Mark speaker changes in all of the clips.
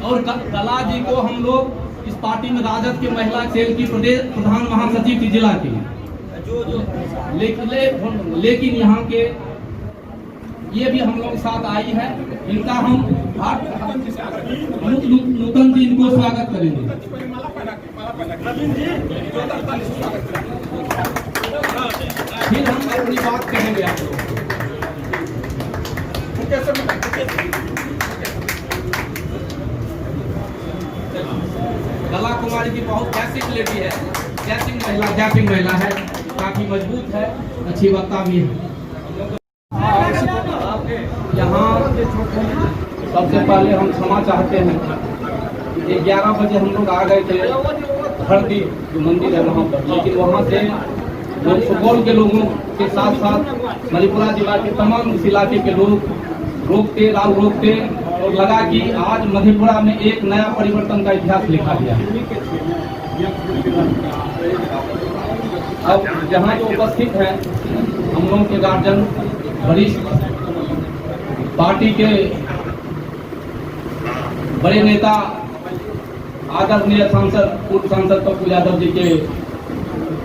Speaker 1: और कला जी को हम लोग इस पार्टी में राजद के महिला सेल की प्रदेश प्रधान महासचिव थी जिला की, लेकिन यहाँ के ये भी हम लोग साथ आई है। इनका हम नूतन जी इनको स्वागत करेंगे। फिर हम अपनी बात कहेंगे आप लोग। कला कुमारी की बहुत बेसिक लेडी है, जैसिंग महिला है, काफी मजबूत है, अच्छी वक्ता भी है। यहाँ सबसे पहले हम क्षमा चाहते हैं कि 11 बजे हम लोग आ गए थे हरदी जो मंदिर है वहाँ पर, लेकिन वहाँ से लोग सुपौल के लोगों के साथ साथ मधेपुरा जिला के तमाम इस इलाके के लोग रोकते और लगा कि आज मधेपुरा में एक नया परिवर्तन का इतिहास लिखा गया। अब जहाँ जो उपस्थित हैं हम लोगों के गार्जियन, वरिष्ठ पार्टी के बड़े नेता, आदरणीय सांसद पूर्व सांसद पप्पू यादव जी के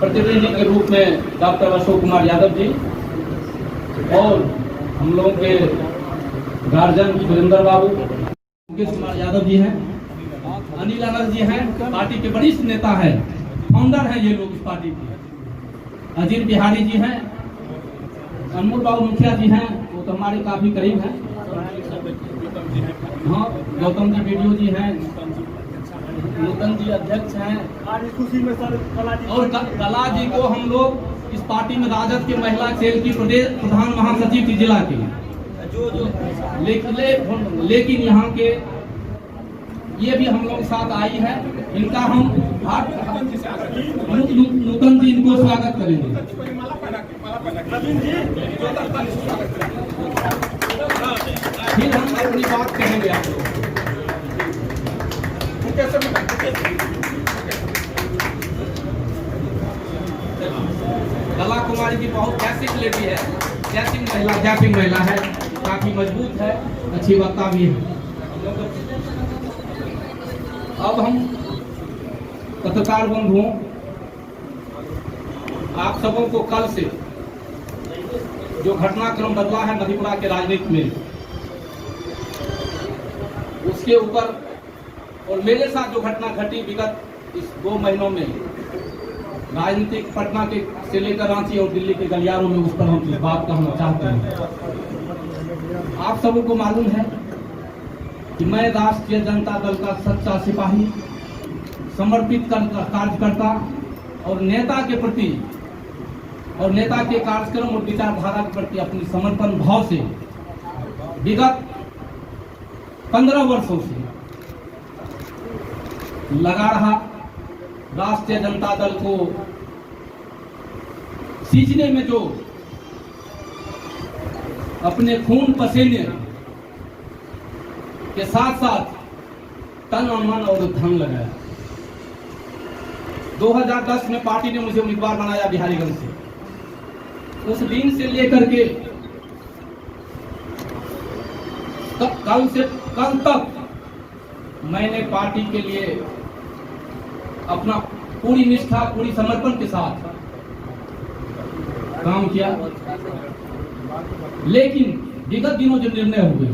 Speaker 1: प्रतिनिधि के रूप में डॉक्टर अशोक कुमार यादव जी, और हम लोगों के गार्जियन सुरेंद्र बाबू, मुकेश कुमार यादव जी हैं, अनिल अनर जी हैं, पार्टी के वरिष्ठ नेता हैं, फाउंडर हैं ये लोग इस पार्टी के, अजीत बिहारी जी हैं, अनमोल बाबू मुखिया जी हैं, वो तो हमारे काफी करीब हैं, हाँ गौतम जी वीडियो जी हैं, नूतन जी अध्यक्ष हैं, और कला जी को हम लोग इस पार्टी में राजद के महिला सेल की प्रदेश प्रधान महासचिव थी जिला की, लेकिन यहाँ के ये भी हम लोग साथ आई है। इनका हम नूतन जी इनको स्वागत करेंगे। फिर हम अपनी बात कहेंगे आप लोग। कला कुमारी की बहुत बेसिक लेडी है, जैसिंग महिला है, काफी मजबूत है, अच्छी वक्ता भी है। अब हम पत्रकार बंधुओं, आप सबों को कल से जो घटनाक्रम बदला है मधेपुरा के राजनीति में, उसके ऊपर और मेरे साथ जो घटना घटी विगत इस 2 महीनों में राजनीतिक पटना के से लेकर रांची और दिल्ली के गलियारों में, उस पर हम बात करना चाहते हैं। आप सबों को मालूम है कि मैं राष्ट्रीय जनता दल का सच्चा सिपाही, समर्पित कार्यकर्ता और नेता के प्रति और नेता के कार्यक्रम और विचारधारा के प्रति अपनी समर्पण भाव से विगत 15 वर्षों से लगा रहा। राष्ट्रीय जनता दल को सींचने में जो अपने खून पसीने के साथ साथ तन और मन और धन लगाया। 2010 में पार्टी ने मुझे उम्मीदवार बनाया बिहारीगंज से। उस दिन से लेकर के कल तक मैंने पार्टी के लिए अपना पूरी निष्ठा, पूरी समर्पण के साथ काम किया। लेकिन विगत दिनों जो निर्णय हुए,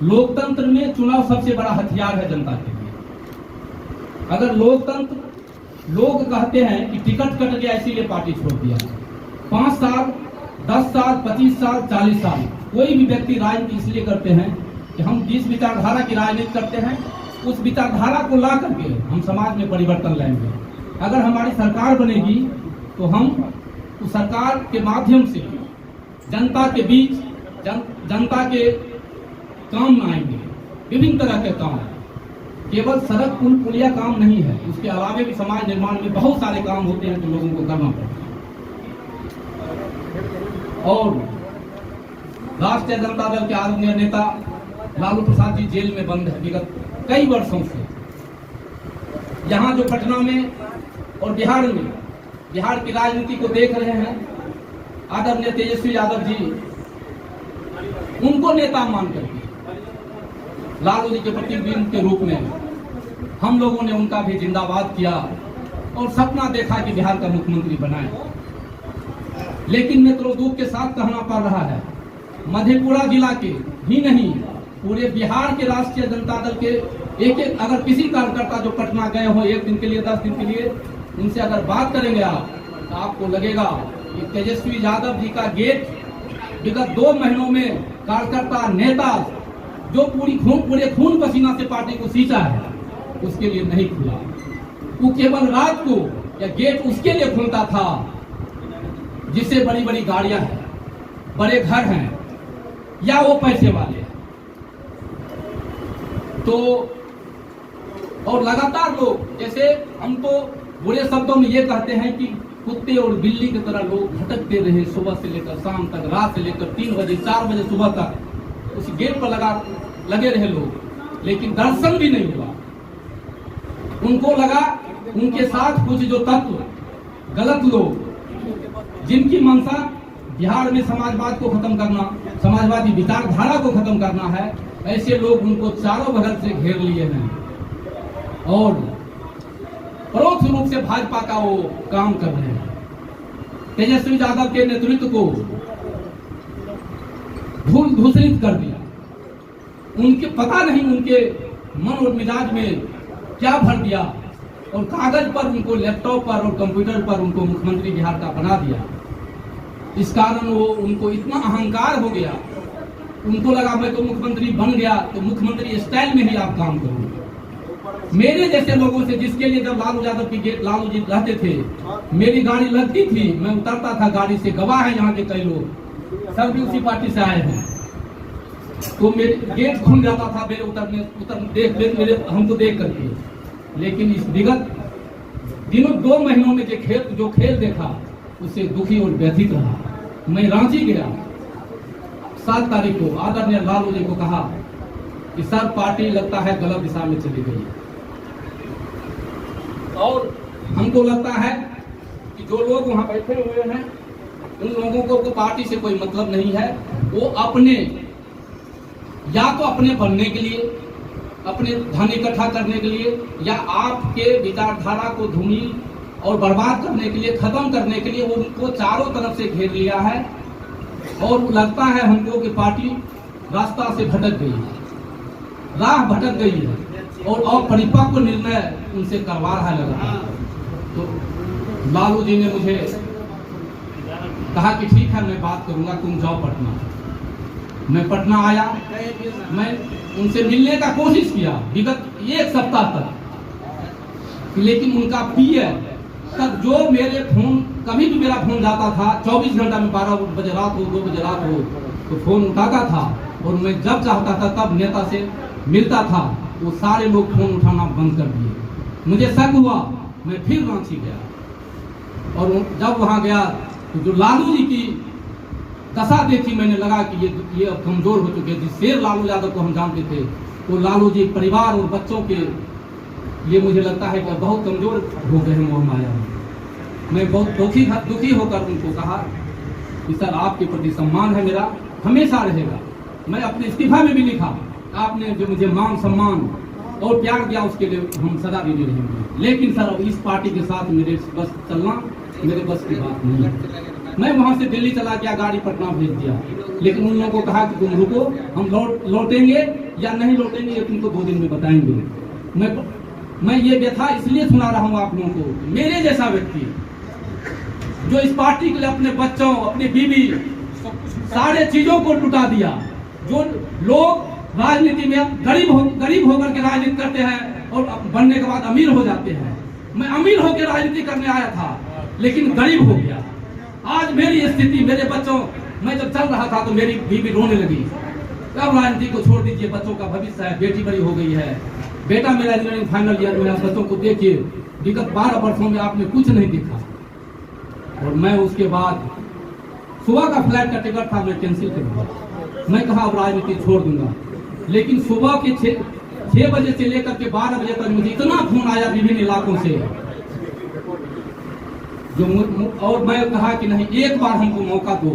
Speaker 1: लोकतंत्र में चुनाव सबसे बड़ा हथियार है जनता के लिए। अगर लोकतंत्र, लोग कहते हैं कि टिकट कट गया इसीलिए पार्टी छोड़ दिया। 5 साल, 10 साल, 25 साल, 40 साल कोई भी व्यक्ति राजनीति इसलिए करते हैं कि हम जिस विचारधारा की राजनीति करते हैं उस विचारधारा को ला करके हम समाज में परिवर्तन लाएंगे। अगर हमारी सरकार बनेगी तो हम उस सरकार के माध्यम से जनता के बीच जनता के काम में आएंगे। विभिन्न तरह के काम, केवल सड़क पुल पुलिया काम नहीं है, उसके अलावा भी समाज निर्माण में बहुत सारे काम होते हैं जो लोगों को करना पड़ता है। और राष्ट्रीय जनता दल के आदरणीय नेता लालू प्रसाद जी जेल में बंद है विगत कई वर्षों से। यहाँ जो पटना में और बिहार में, बिहार की राजनीति को देख रहे हैं आदरणीय तेजस्वी यादव जी, उनको नेता मान करके लालू जी के प्रतिबिंब के रूप में हम लोगों ने उनका भी जिंदाबाद किया और सपना देखा कि बिहार का मुख्यमंत्री बनाए। लेकिन मित्रों, दुख के साथ कहना पड़ रहा है, मधेपुरा जिला के ही नहीं पूरे बिहार के राष्ट्रीय जनता दल के एक अगर किसी कार्यकर्ता जो पटना गए हो 1 दिन के लिए 10 दिन के लिए, उनसे अगर बात करेंगे आप तो आपको लगेगा कि तेजस्वी यादव जी का गेट विगत 2 महीनों में कार्यकर्ता नेता जो पूरे खून पसीना से पार्टी को सींचा है उसके लिए नहीं खुला। वो केवल रात को या गेट उसके लिए खुलता था जिससे बड़ी बड़ी गाड़ियां हैं, बड़े घर हैं या वो पैसे वाले हैं। तो और लगातार लोग, जैसे हम तो बुरे शब्दों में ये कहते हैं कि कुत्ते और बिल्ली की तरह लोग भटकते रहे सुबह से लेकर शाम तक, रात से लेकर 3 बजे 4 बजे सुबह तक उस गेट पर लगे रहे लोग, लेकिन दर्शन भी नहीं हुआ। उनको लगा उनके साथ कुछ जो तत्व गलत लोग जिनकी मंशा बिहार में समाजवाद को खत्म करना, समाजवादी विचारधारा को खत्म करना है, ऐसे लोग उनको चारों बगल से घेर लिए हैं और परोक्ष रूप से भाजपा का वो काम कर रहे हैं। तेजस्वी यादव के नेतृत्व को धूसरित कर दिया। उनके पता नहीं उनके मन और मिजाज में क्या भर दिया और कागज पर उनको, लैपटॉप पर और कंप्यूटर पर उनको मुख्यमंत्री बिहार का बना दिया। इस कारण वो उनको इतना अहंकार हो गया, उनको लगा मैं तो मुख्यमंत्री बन गया तो मुख्यमंत्री स्टाइल में ही आप काम करोगे। मेरे जैसे लोगों से, जिसके लिए जब लालू यादव की गेट लालू जी रहते थे, मेरी गाड़ी लगती थी, मैं उतरता था गाड़ी से, गवाह है यहाँ के कई लोग, सब भी उसी पार्टी से आए हैं, तो मेरे गेट खुल जाता था मेरे उतर हमको देख करके। लेकिन इस विगत दिनों 2 महीनों में जो खेल देखा उससे दुखी और व्यथित रहा। मैं रांची गया 7 तारीख को, आदरणीय लालू जी को कहा कि सर पार्टी लगता है गलत दिशा में चली गई और हमको लगता है कि जो लोग वहां बैठे हुए हैं उन लोगों को तो पार्टी से कोई मतलब नहीं है। वो अपने या तो अपने बनने के लिए, अपने धन इकट्ठा करने के लिए, या आपके विचारधारा को धूमिल और बर्बाद करने के लिए, खत्म करने के लिए वो उनको चारों तरफ से घेर लिया है। और लगता है हमको कि पार्टी रास्ता से भटक गई है, राह भटक गई है और अपरिपक्व निर्णय उनसे करवा रहा लगा। तो लालू जी ने मुझे कहा कि ठीक है मैं बात करूंगा, तुम जाओ पटना। मैं पटना आया, मैं उनसे मिलने का कोशिश किया विगत 1 सप्ताह तक, लेकिन उनका पीएम तक जो मेरे फोन, कभी भी मेरा फोन जाता था 24 घंटा में, 12 बजे रात हो 2 बजे रात हो तो फोन उठाता था और मैं जब चाहता था तब नेता से मिलता था। वो सारे लोग फोन उठाना बंद कर दिए। मुझे शक हुआ, मैं फिर रांची गया और जब वहां गया तो जो लालू जी की दशा देखी, मैंने लगा कि ये अब कमजोर हो चुके हैं। जिस शेर लालू यादव को हम जानते थे वो लालू जी परिवार और बच्चों के ये मुझे लगता है कि बहुत कमजोर हो गए हैं मोह माया में। मैं बहुत दुखी होकर उनको कहा कि सर आपके प्रति सम्मान है मेरा, हमेशा रहेगा। मैं अपने इस्तीफा में भी लिखा, आपने जो मुझे मान सम्मान और प्यार दिया उसके लिए हम सदा ऋणी रहेंगे। लेकिन सर इस पार्टी के साथ मेरे बस चलना मेरे बस की बात नहीं है। मैं वहां से दिल्ली चला गया, गाड़ी पटना भेज दिया, लेकिन उन लोगों को कहा कि तुम रुको, हम लौटेंगे या नहीं लौटेंगे ये तुमको 2 दिन में बताएंगे। मैं ये व्यथा इसलिए सुना रहा हूँ आप लोगों को, मेरे जैसा व्यक्ति जो इस पार्टी के लिए अपने बच्चों, अपनी बीवी, सारे चीजों को लुटा दिया। जो लोग राजनीति में गरीब होकर के राजनीति करते हैं और बनने के बाद अमीर हो जाते हैं, मैं अमीर होकर राजनीति करने आया था लेकिन गरीब हो गया। आज मेरी स्थिति, मेरे बच्चों, मैं जब चल रहा था तो मेरी बीवी रोने लगी, अब राजनीति को छोड़ दीजिए, बच्चों का भविष्य है, बेटी बड़ी हो गई है, बेटा मेरा इंजीनियरिंग फाइनल ईयर में, बच्चों को देखिए, विगत 12 वर्षों में आपने कुछ नहीं दिखा। और मैं उसके बाद सुबह का फ्लाइट का टिकट था, मैं कैंसिल कर दिया। मैं कहा अब राजनीति छोड़ दूंगा, लेकिन सुबह के 6 बजे से लेकर के 12 बजे तक मुझे इतना फोन आया विभिन्न इलाकों से जो, और मैं कहा कि नहीं, एक बार हमको मौका दो,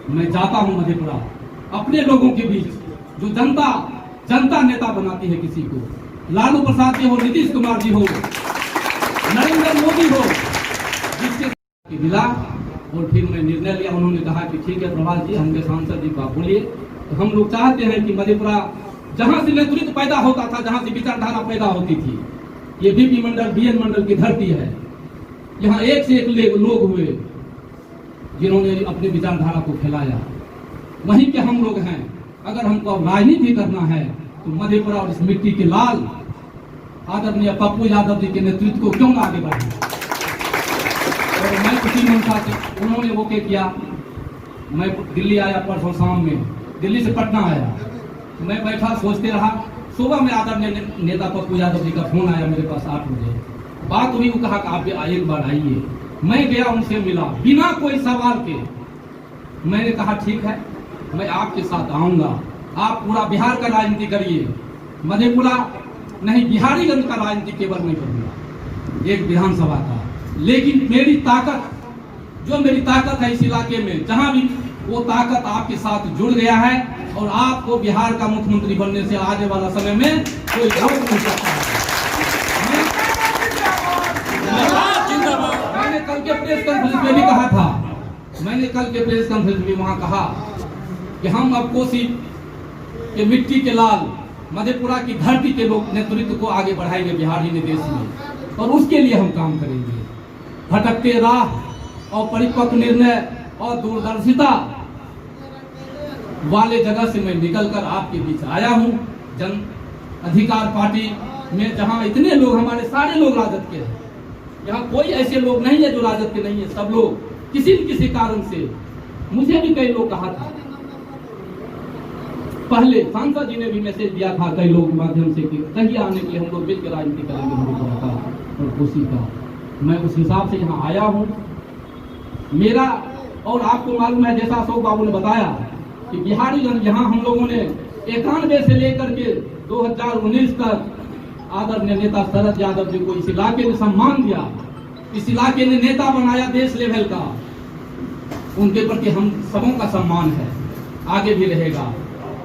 Speaker 1: मैं जाता हूं मधेपुरा, अपने लोगों के बीच जो जनता जनता नेता बनाती है किसी को, लालू प्रसाद जी हो, नीतीश कुमार जी हो, नरेंद्र मोदी हो, जिसके मिला। और फिर मैं निर्णय लिया, उन्होंने कहा कि ठीक है प्रभात जी, हमके सांसद जी को आप बोलिए। तो हम लोग चाहते हैं कि मधेपुरा जहां से नेतृत्व पैदा होता था, जहां से विचारधारा पैदा होती थी, ये बीपी मंडल बीएन मंडल की धरती है। यहाँ एक से एक लोग हुए जिन्होंने अपनी विचारधारा को फैलाया, वहीं के हम लोग हैं। अगर हमको अब राजनीति करना है तो मधेपुरा और इस मिट्टी के लाल आदरणीय पप्पू यादव जी के नेतृत्व को क्यों आगे बढ़े। और मैं उसी मंशा से उन्होंने वो क्या किया, मैं दिल्ली आया परसों शाम में, दिल्ली से पटना आया, मैं बैठा सोचते रहा। सुबह में आदरणीय नेता पप्पू यादव जी का फोन आया मेरे पास 8 बजे, बात हुई, वो कहा कि आप एक बार आइए। मैं गया, उनसे मिला बिना कोई सवाल के। मैंने कहा ठीक है, मैं आपके साथ आऊंगा, आप पूरा बिहार का राजनीति करिए, मधेपुरा नहीं बिहारीगंज का राजनीति केवल नहीं करूंगा, एक विधानसभा का। लेकिन मेरी ताकत, जो मेरी ताकत है इस इलाके में, जहां भी वो ताकत आपके साथ जुड़ गया है और आपको बिहार का मुख्यमंत्री बनने से आने वाला समय में कोई रोक नहीं सकता है। मैंने कल के प्रेस कॉन्फ्रेंस में भी कहा था, मैंने कल के प्रेस कॉन्फ्रेंस में वहां कहा कि हम अब कोसी के मिट्टी के लाल मधेपुरा की धरती के लोग नेतृत्व को आगे बढ़ाएंगे बिहारी देश में, और उसके लिए हम काम करेंगे। भटकते राह और परिपक्व निर्णय और दूरदर्शिता वाले जगह से मैं निकलकर आपके बीच आया हूं। जन अधिकार पार्टी में जहां इतने लोग, हमारे सारे लोग राजद के हैं, यहाँ कोई ऐसे लोग नहीं है जो राजद के नहीं है, सब लोग किसी न किसी कारण से। मुझे भी कई लोग कहा था, पहले सांसद जी ने भी मैसेज दिया था कई लोगों के माध्यम से कि कहीं आने के लिए हम लोग मिलकर राजनीति करेंगे मधेपुरा का और कोसी का। मैं उस हिसाब से यहाँ आया हूँ। मेरा, और आपको मालूम है जैसा अशोक बाबू ने बताया कि बिहारीगंज यहाँ हम लोगों ने 91 से लेकर के 2019 तक आदरणीय नेता शरद यादव जी को इस इलाके ने सम्मान दिया, इस इलाके ने नेता बनाया देश लेवल का। उनके प्रति हम सबों का सम्मान है, आगे भी रहेगा।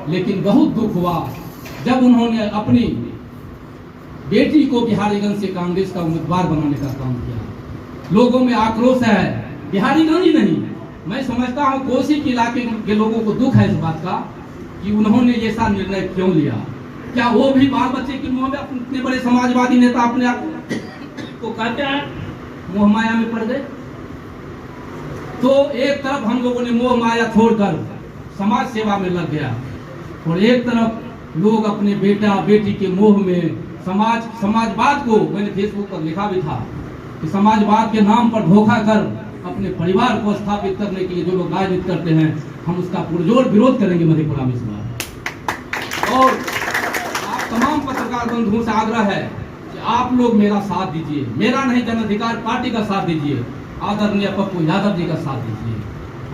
Speaker 1: लेकिन बहुत दुख हुआ जब उन्होंने अपनी बेटी को बिहारीगंज से कांग्रेस का उम्मीदवार बनाने का काम किया। लोगों में आक्रोश है, बिहारीगंज ही नहीं, मैं समझता हूं कोसी के इलाके के लोगों को दुख है इस बात का कि उन्होंने ऐसा निर्णय क्यों लिया। क्या वो भी बाल बच्चे के मुंह में इतने बड़े समाजवादी नेता अपने आप को कहते हैं, मोह माया में पड़ गए। तो एक तरफ हम लोगों ने मोह माया छोड़कर समाज सेवा में लग गया, और एक तरफ लोग अपने बेटा बेटी के मोह में समाजवाद को, मैंने फेसबुक पर लिखा भी था कि समाजवाद के नाम पर धोखा कर अपने परिवार को स्थापित करने के लिए जो लोग राजनीति करते हैं, हम उसका पुरजोर विरोध करेंगे मधेपुरा में इस बार। और आप तमाम पत्रकार बंधुओं से आग्रह है कि आप लोग मेरा साथ दीजिए, मेरा नहीं जन अधिकार पार्टी का साथ दीजिए, आदरणीय पप्पू यादव जी का साथ दीजिए,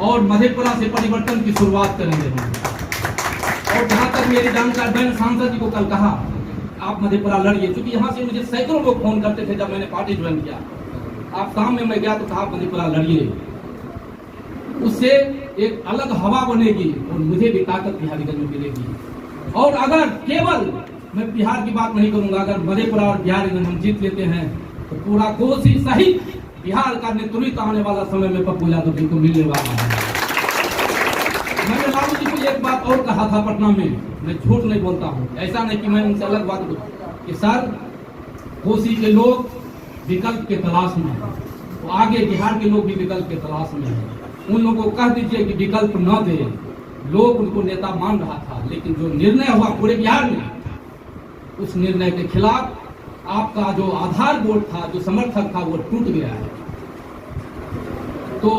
Speaker 1: और मधेपुरा से परिवर्तन की शुरुआत करेंगे हम। और जहाँ तक मेरी जानकारी, मैंने सांसद जी को कल कहा आप मधेपुरा लड़िए, क्योंकि यहाँ से मुझे सैकड़ों लोग फोन करते थे जब मैंने पार्टी ज्वाइन किया। आप सामने मैं गया तो कहा मधेपुरा लड़िए, उससे एक अलग हवा बनेगी और मुझे भी ताकत बिहारीगंज में मिलेगी। और अगर केवल मैं बिहार की बात नहीं करूंगा, अगर मधेपुरा और बिहारीगंज हम जीत लेते हैं तो पूरा कोसी सहित बिहार का नेतृत्व आने वाला समय में पप्पू यादव जी को मिलने वाला है। मैंने लालू जी को एक बात और कहा था पटना में, मैं झूठ नहीं बोलता हूँ, ऐसा नहीं कि मैं उनसे अलग बात करूँ कि सर कोसी के लोग विकल्प के तलाश में है, तो आगे बिहार के लोग भी विकल्प के तलाश में है। उन लोगों को कह दीजिए कि विकल्प न दे। लोग उनको नेता मान रहा था, लेकिन जो निर्णय हुआ पूरे बिहार में, उस निर्णय के खिलाफ आपका जो आधार बोर्ड था, जो समर्थक था, वो टूट गया है। तो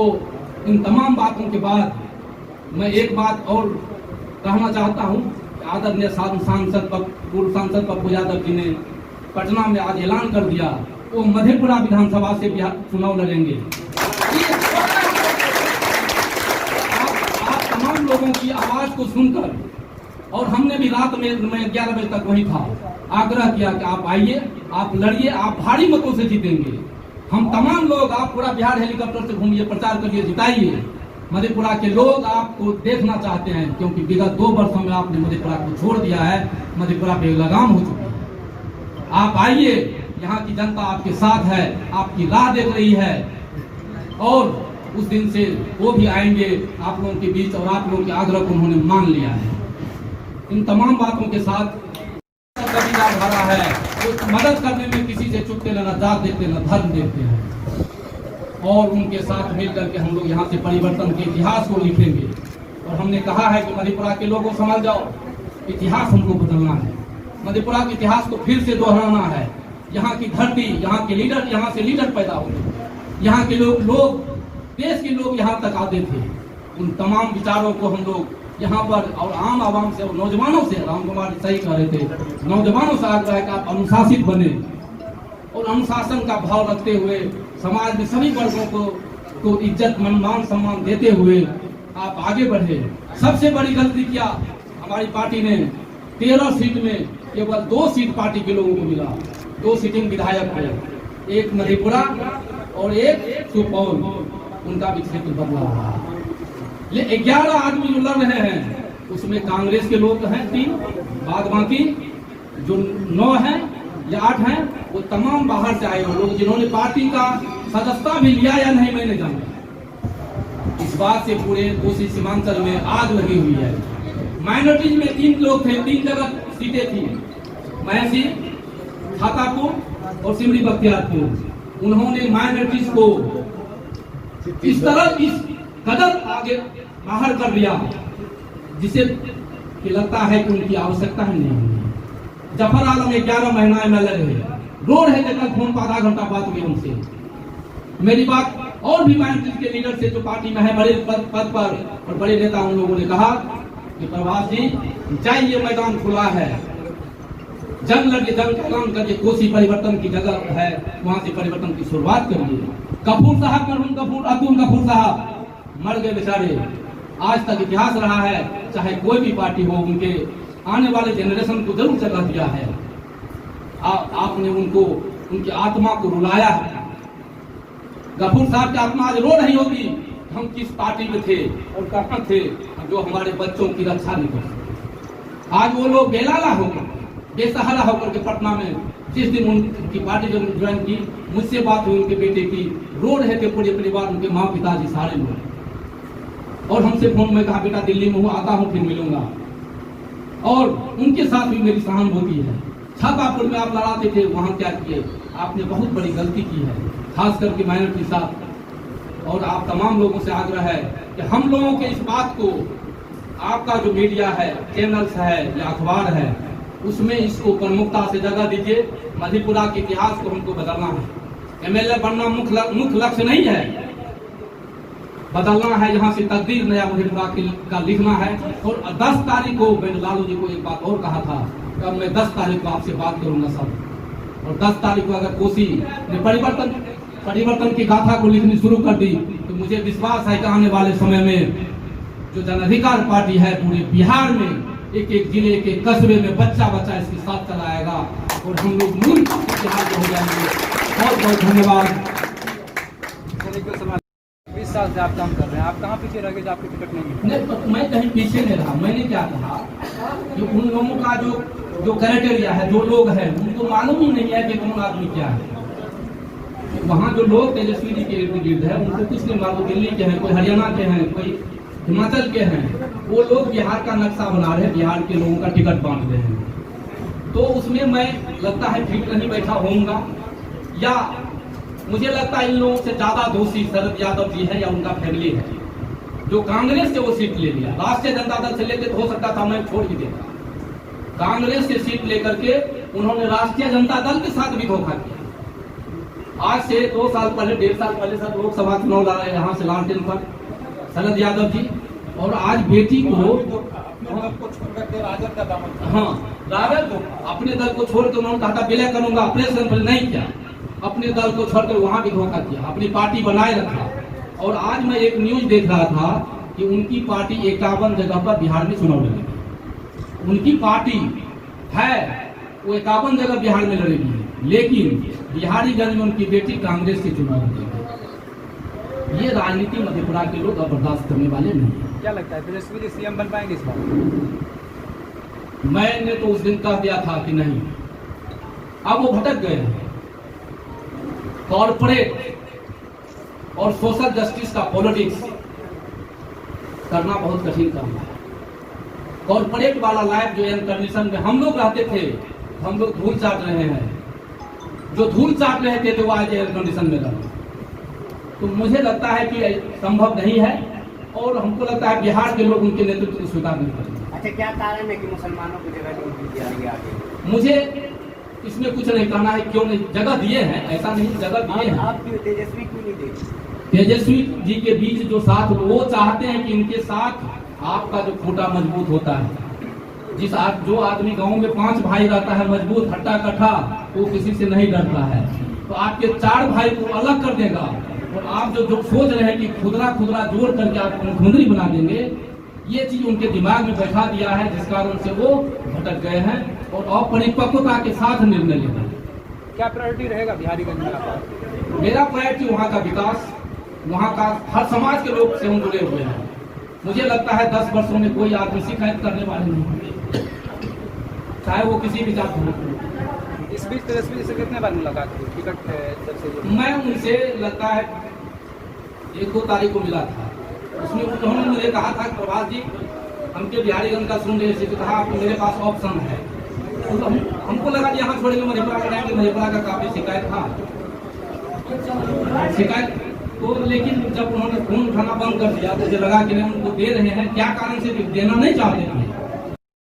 Speaker 1: इन तमाम बातों के बाद मैं एक बात और कहना चाहता हूं, आदरणीय पूर्व सांसद पप्पू यादव जी ने पटना में आज ऐलान कर दिया वो मधेपुरा विधानसभा से चुनाव लड़ेंगे। आप तमाम लोगों की आवाज को सुनकर, और हमने भी रात में 11 बजे तक वही था, आग्रह किया कि आप आइए, आप लड़िए, आप भारी मतों से जीतेंगे। हम तमाम लोग, आप पूरा बिहार हेलीकॉप्टर से घूमिए, प्रचार करिए, जिताइए। मधेपुरा के लोग आपको देखना चाहते हैं, क्योंकि विगत 2 वर्षों में आपने मधेपुरा को छोड़ दिया है, मधेपुरा पे लगाम हो चुकी है। आप आइए, यहाँ की जनता आपके साथ है, आपकी राह देख रही है, और उस दिन से वो भी आएंगे आप लोगों के बीच, और आप लोगों के आग्रह को उन्होंने मान लिया है। इन तमाम बातों के साथ भरा है, तो मदद करने में किसी से चुपते न जात देखते न धर्म देखते हैं, और उनके साथ मिलकर के हम लोग यहाँ से परिवर्तन के इतिहास को लिखेंगे। और हमने कहा है कि मधेपुरा के लोगों समझ जाओ, इतिहास हमको बदलना है, मधेपुरा के इतिहास को फिर से दोहराना है। यहाँ की धरती, यहाँ के लीडर, यहाँ से लीडर पैदा होते, यहाँ के लोग देश के लोग यहाँ तक आते थे। उन तमाम विचारों को हम लोग यहाँ पर और आम आवाम से और नौजवानों से, राम कुमार सही कह रहे थे, नौजवानों से आग्रह है कि आप अनुशासित बने, और अनुशासन का भाव रखते हुए समाज में सभी वर्गों को इज्जत, मान सम्मान देते हुए आप आगे बढ़े। सबसे बड़ी गलती क्या हमारी पार्टी ने, 13 सीट में केवल 2 सीट पार्टी के लोगों को मिला, 2 सीटिंग विधायक है, एक मधेपुरा और एक सुपौल, उनका भी क्षेत्र बदला रहा। ये 11 आदमी जो लड़ रहे हैं, उसमें कांग्रेस के लोग हैं 3, बाद बाकी जो 9 हैं या 8 हैं, वो तमाम बाहर से आए हुए लोग, जिन्होंने पार्टी का सदस्यता भी लिया या नहीं मैंने जाना। इस बात से पूरे कोसी सीमांचल में आग लगी हुई है। माइनॉरिटीज में 3 लोग थे, 3 जगह सीटें थी, महसी, छातापुर और सिमरी बख्तियारपुर। उन्होंने माइनॉरिटीज को इस तरह इस कदर आगे बाहर कर दिया, जिसे कि लगता है कि उनकी आवश्यकता ही नहीं है। जफर आलम 11 महीना MLA रहे, रोड है देखकर फोन पर आधा घंटा बात हुई उनसे। मेरी बात और भी माइनॉरिटीज के लीडर से जो पार्टी में है, बड़े पद पर और बड़े नेता, उन लोगों ने कहा कि प्रभास जी जाइए, मैदान खुला है, जंग लड़िए, जंग का ऐलान करिए, कोसी परिवर्तन की जगह है, वहां से परिवर्तन की शुरुआत करिए। कपूर साहब, मरहूम कपूर, अब्दुल कपूर साहब मर गए बेचारे, आज तक इतिहास रहा है, चाहे कोई भी पार्टी हो, उनके आने वाले जनरेशन को जरूर जगह दिया है। आपने उनको, उनकी आत्मा को रुलाया है। गफूर साहब की आत्मा आज रो रही होगी, हम किस पार्टी में थे और कहां थे, जो हमारे बच्चों की रक्षा नहीं कर सकते। आज वो लोग बेलाला होकर, बेसहारा होकर के पटना में, जिस दिन उनकी पार्टी जब ज्वाइन की, मुझसे बात हुई उनके बेटे की, रो रहे थे पूरे परिवार, उनके माँ पिताजी सारे लोग, और हमसे फोन में कहा बेटा दिल्ली में हूँ, आता हूँ, फिर मिलूंगा। और उनके साथ भी मेरी सहानुभूति है। छातापुर में आप लड़ाते थे, वहां क्या किए, आपने बहुत बड़ी गलती की है, खास करके माइनॉरिटी के साथ। और आप तमाम लोगों से आग्रह है कि हम लोगों के इस बात को, आपका जो मीडिया है, चैनल्स है या अखबार है, उसमें इसको प्रमुखता से जगह दीजिए। मधेपुरा के इतिहास को हमको बदलना है। MLA बनना मुख्य लक्ष्य नहीं है, बदलना है। यहाँ से तकदीर नया मधेपुरा का लिखना है। और 10 तारीख को मैंने लालू जी को एक बात और कहा था, अब मैं 10 तारीख को आपसे बात करूंगा सब, और 10 तारीख को अगर कोसी ने परिवर्तन की गाथा को लिखनी शुरू कर दी, तो मुझे विश्वास है कि आने वाले समय में जो जन अधिकार पार्टी है, पूरे बिहार में एक एक जिले, एक एक कस्बे में बच्चा बच्चा इसके साथ चलाएगा, और हम लोग मूल बिहार हो जाएंगे। बहुत बहुत धन्यवाद।
Speaker 2: 20 साल से आप काम कर रहे हैं, आप कहाँ पीछे रह गए जो आपकी टिकट नहीं
Speaker 1: नहीं, तो मैं कहीं पीछे नहीं रहा। मैंने क्या कहा कि उन लोगों का जो क्राइटेरिया है, जो लोग हैं, उनको मालूम ही नहीं है कि कौन आदमी क्या है। वहाँ जो लोग तेजस्वी जी के इर्द गिर्द है, उनको कुछ नहीं मालूम, दिल्ली के हैं, कोई हरियाणा के हैं, कोई हिमाचल के हैं, वो लोग बिहार का नक्शा बना रहे हैं, बिहार के लोगों का टिकट बांट रहे हैं। तो उसमें मैं लगता है ठीक नहीं बैठा होऊंगा, या मुझे लगता है इन लोगों से ज्यादा दोषी शरद यादव जी है या उनका फैमिली है, जो कांग्रेस से वो सीट ले लिया। राष्ट्रीय जनता दल से लेकर तो हो सकता था मैं छोड़ भी देता, कांग्रेस से सीट लेकर के उन्होंने राष्ट्रीय जनता दल के साथ भी धोखा किया। आज से 2 साल पहले, 1.5 साल पहले सब लोकसभा चुनाव लड़ा है यहाँ से लालटेन पर शरद यादव जी, और आज बेटी को छोड़ करके राजद का दामन, हाँ राजद अपने दल को छोड़ कर उन्होंने कहा था विलय करूंगा, ऑपरेशन नहीं किया, अपने दल को छोड़कर वहां भी धोखा किया, अपनी पार्टी बनाए रखा। और आज मैं एक न्यूज देख रहा था कि उनकी पार्टी 51 जगह पर बिहार में चुनाव लड़ेगी। उनकी पार्टी है वो 51 जगह बिहार में लड़ेगी, लेकिन बिहारीगंज में उनकी बेटी कांग्रेस के चुनाव लड़ेगी। ये राजनीति मधेपुरा के लोग अब बर्दाश्त करने वाले नहीं हैं।
Speaker 2: क्या लगता है तेजस्वी जी सीएम बन पाएंगे इस बार?
Speaker 1: मैंने तो उस दिन कह दिया था कि नहीं, अब वो भटक गए हैं। कॉर्पोरेट और सोशल जस्टिस का पॉलिटिक्स करना बहुत कठिन काम है। कॉर्पोरेट वाला लाइफ जो एयर कंडीशन में हम लोग रहते थे, हम लोग धूल चाट रहे हैं। जो धूल चाट रहे थे तो वो आज एयर कंडीशन में रहे। तो मुझे लगता है कि संभव नहीं है, और हमको लगता है बिहार के लोग उनके नेतृत्व को स्वीकार नहीं करेंगे।
Speaker 3: अच्छा, क्या कारण है कि मुसलमानों को जगह नहीं दी जा रही है आगे?
Speaker 1: मुझे इसमें कुछ नहीं कहना है, क्यों नहीं जगह दिए हैं, ऐसा नहीं जगह दिए हैं।
Speaker 3: आप क्यों तेजस्वी क्यों नहीं देते?
Speaker 1: तेजस्वी जी के बीच जो साथ, वो चाहते हैं कि इनके साथ आपका जो खूंटा मजबूत होता है, जो आदमी गांव में 5 भाई रहता है मजबूत हट्टा कट्ठा, वो किसी से नहीं डरता है, तो आपके 4 भाई को अलग कर देगा। और आप जो सोच रहे हैं कि खुदरा जोड़ करके आप मुख्यमंत्री बना देंगे, ये चीज उनके दिमाग में बैठा दिया है, जिस कारण से वो भटक गए हैं और अपरिपक्वता के साथ निर्णय लेते हैं।
Speaker 2: क्या प्रायोरिटी रहेगा बिहारीगंज में आपका?
Speaker 1: मेरा प्रायोरिटी वहाँ का विकास, वहाँ का हर समाज के लोग से हम जुड़े हुए हैं। मुझे लगता है 10 वर्षों में कोई आदमी शिकायत करने वाले नहीं होंगे, चाहे वो किसी भी जात हो।
Speaker 2: इस बीच तेजस्वी जी से कितने बार मुलाकात हुई? टिकट सबसे
Speaker 1: मैं उनसे लगता है 1-2 तारीख को मिला था। उसमें उन्होंने मुझे कहा था, प्रभास जी हमके बिहारीगंज का सुन रहे थे, कहा आप मेरे पास ऑप्शन है। तो हमको लगा कि यहाँ छोड़ेंगे मधेपुरा का, मधेपुरा का काफी शिकायत था, तो लेकिन जब उन्होंने फोन उठाना बंद कर दिया तो मुझे लगा कि नहीं, उनको दे रहे हैं, क्या कारण से देना नहीं चाहते थे।